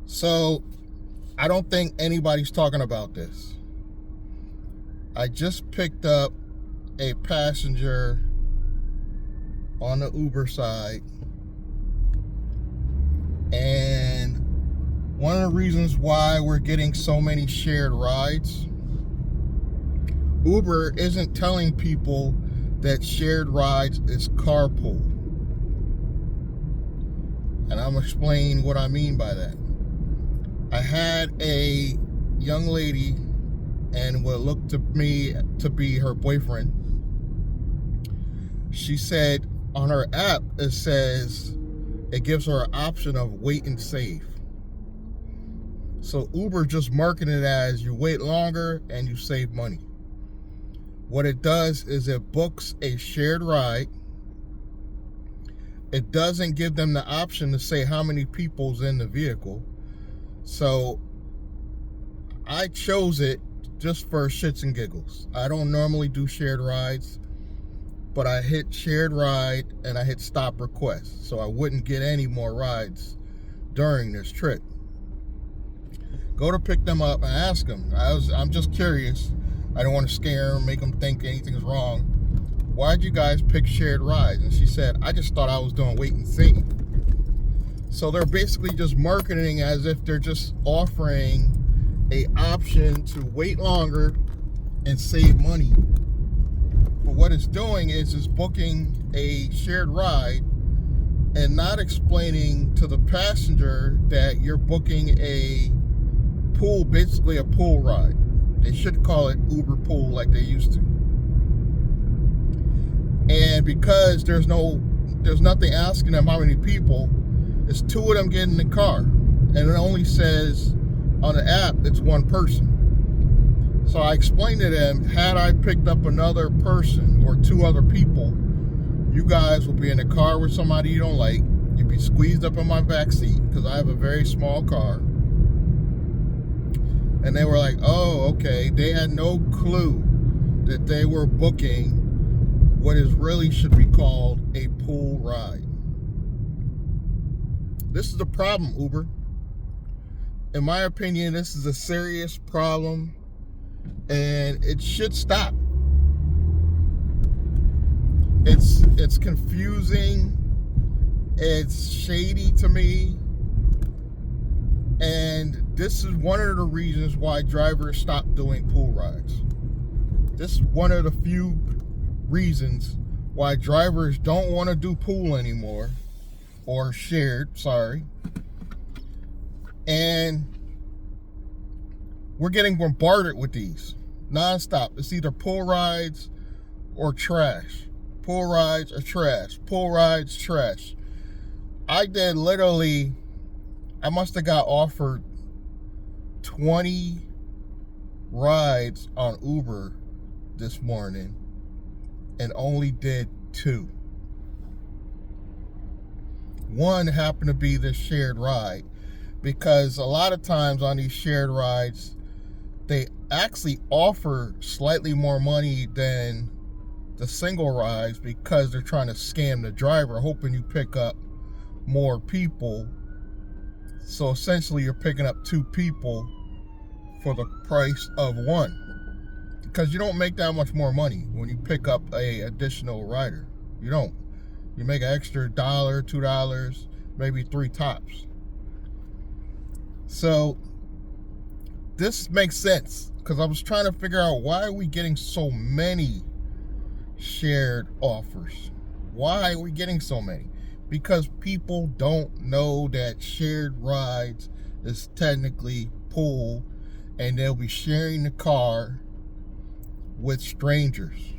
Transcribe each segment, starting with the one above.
So I don't think anybody's talking about this. I just picked up a passenger on the Uber side, and one of the reasons why we're getting so many shared rides, Uber isn't telling people that shared rides is carpool. And I'm explaining what I mean by that. I had a young lady, and what looked to me to be her boyfriend. She said on her app, it gives her an option of wait and save. So Uber just marketed it as you wait longer and you save money. What it does is it books a shared ride. It doesn't give them the option to say how many people's in the vehicle. So I chose it just for shits and giggles. I don't normally do shared rides, but I hit shared ride and I hit stop request, so I wouldn't get any more rides during this trip. Go to pick them up and ask them. I'm just curious. I don't want to scare them, make them think anything's wrong. Why'd you guys pick shared rides? And she said, I just thought I was doing wait and see. So they're basically just marketing as if they're just offering a option to wait longer and save money. But what it's doing is it's booking a shared ride and not explaining to the passenger that you're booking a pool, basically a pool ride. They should call it Uber Pool like they used to. And because there's nothing asking them how many people, it's two of them getting in the car. And it only says on the app it's one person. So I explained to them, had I picked up another person or two other people, you guys will be in a car with somebody you don't like. You'd be squeezed up in my back seat because I have a very small car. And they were like, oh, okay. They had no clue that they were booking what is really should be called a pool ride. This is the problem, Uber. In my opinion, this is a serious problem, and it should stop. It's confusing. It's shady to me. And this is one of the reasons why drivers stop doing pool rides. This is one of the few reasons why drivers don't want to do pool anymore, or shared, sorry. And we're getting bombarded with these nonstop. It's either pool rides or trash. Pool rides or trash. Pool rides, trash. I must have got offered 20 rides on Uber this morning and only did 2. One happened to be this shared ride, because a lot of times on these shared rides, they actually offer slightly more money than the single rides because they're trying to scam the driver, hoping you pick up more people. So essentially you're picking up 2 people for the price of 1, because you don't make that much more money when you pick up a additional rider. You don't. You make an extra $1, $2, maybe 3 tops. So this makes sense, because I was trying to figure out, why are we getting so many shared offers? Why are we getting so many? Because people don't know that shared rides is technically pool, and they'll be sharing the car with strangers.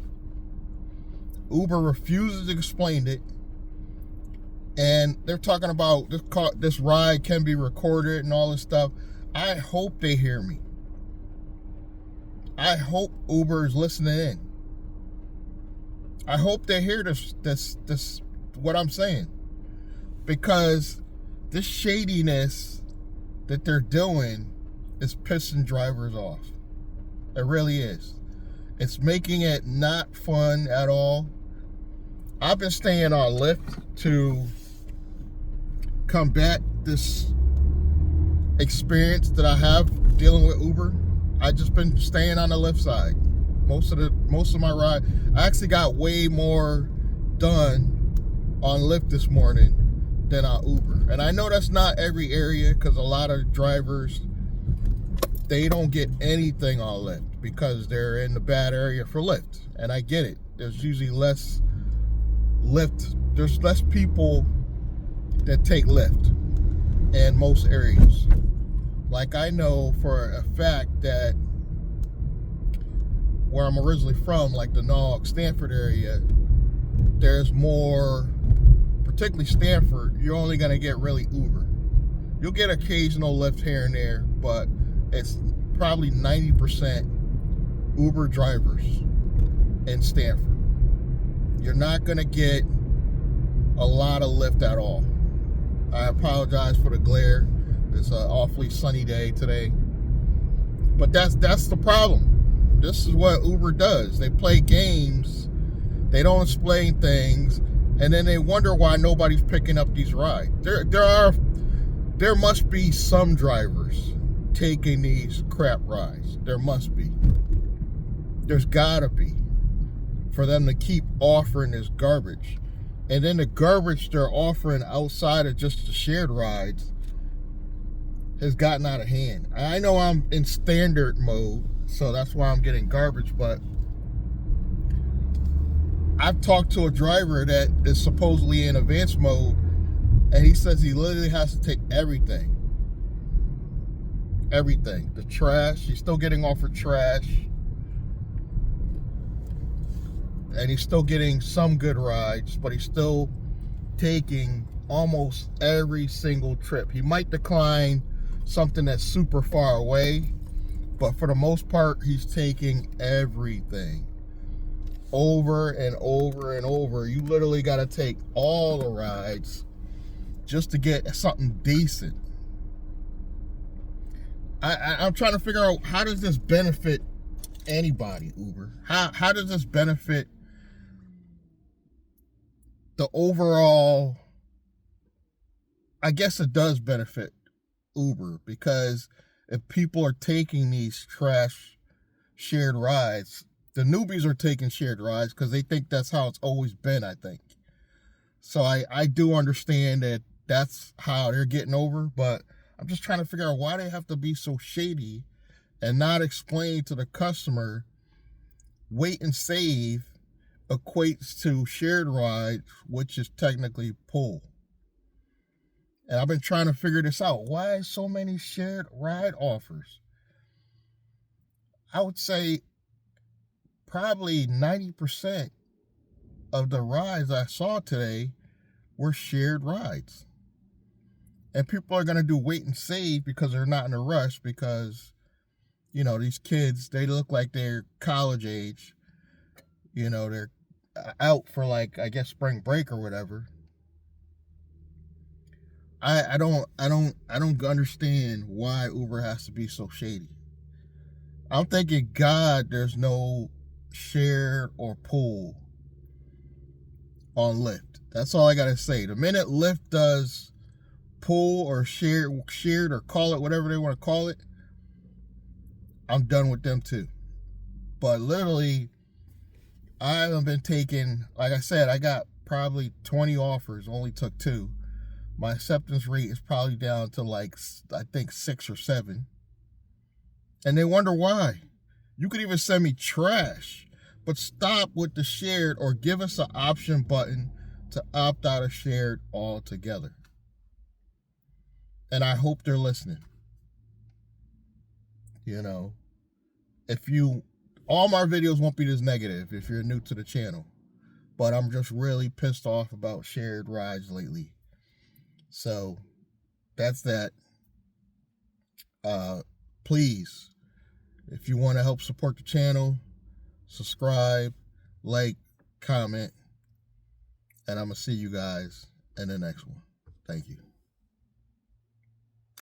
Uber refuses to explain it, and they're talking about this ride can be recorded and all this stuff. I hope they hear me. I hope Uber is listening in. I hope they hear this what I'm saying, because this shadiness that they're doing is pissing drivers off. It really is. It's making it not fun at all. I've been staying on Lyft to combat this experience that I have dealing with Uber, I just been staying on the left side. Most of my ride, I actually got way more done on Lyft this morning than on Uber. And I know that's not every area, because a lot of drivers, they don't get anything on Lyft because they're in the bad area for Lyft. And I get it. There's usually less Lyft. There's less people that take Lyft in most areas. Like, I know for a fact that where I'm originally from, like the Nog, Stanford area, there's more, particularly Stanford, you're only going to get really Uber. You'll get occasional Lyft here and there, but it's probably 90% Uber drivers in Stanford. You're not going to get a lot of Lyft at all. I apologize for the glare. It's an awfully sunny day today. But that's the problem. This is what Uber does. They play games. They don't explain things. And then they wonder why nobody's picking up these rides. There must be some drivers taking these crap rides. There must be. There's gotta be, for them to keep offering this garbage. And then the garbage they're offering outside of just the shared rides has gotten out of hand. I know I'm in standard mode, so that's why I'm getting garbage, but I've talked to a driver that is supposedly in advanced mode, and he says he literally has to take everything. Everything. The trash. He's still getting offered trash. And he's still getting some good rides, but he's still taking almost every single trip. He might decline something that's super far away, but for the most part, he's taking everything over and over and over. You literally got to take all the rides just to get something decent. I'm trying to figure out, how does this benefit anybody, Uber? How does this benefit the overall? I guess it does benefit Uber, because if people are taking these trash shared rides, the newbies are taking shared rides because they think that's how it's always been, I think. So I do understand that that's how they're getting over, but I'm just trying to figure out why they have to be so shady and not explain to the customer wait and save equates to shared rides, which is technically pull. And I've been trying to figure this out. Why so many shared ride offers? I would say probably 90% of the rides I saw today were shared rides. And people are going to do wait and save because they're not in a rush, because, you know, these kids, they look like they're college age. You know, they're out for, like, I guess spring break or whatever. I don't understand why Uber has to be so shady. I'm thinking, God, there's no share or pull on Lyft. That's all I gotta say. The minute Lyft does pull or shared or call it whatever they want to call it, I'm done with them too. But literally, I haven't been taking, like I said, I got probably 20 offers, only took 2. My acceptance rate is probably down to, like, I think 6 or 7. And they wonder why. You could even send me trash, but stop with the shared, or give us an option button to opt out of shared altogether. And I hope they're listening. You know, all my videos won't be this negative if you're new to the channel, but I'm just really pissed off about shared rides lately. So that's that. Please, if you want to help support the channel, subscribe, like, comment, and I'm going to see you guys in the next one. Thank you.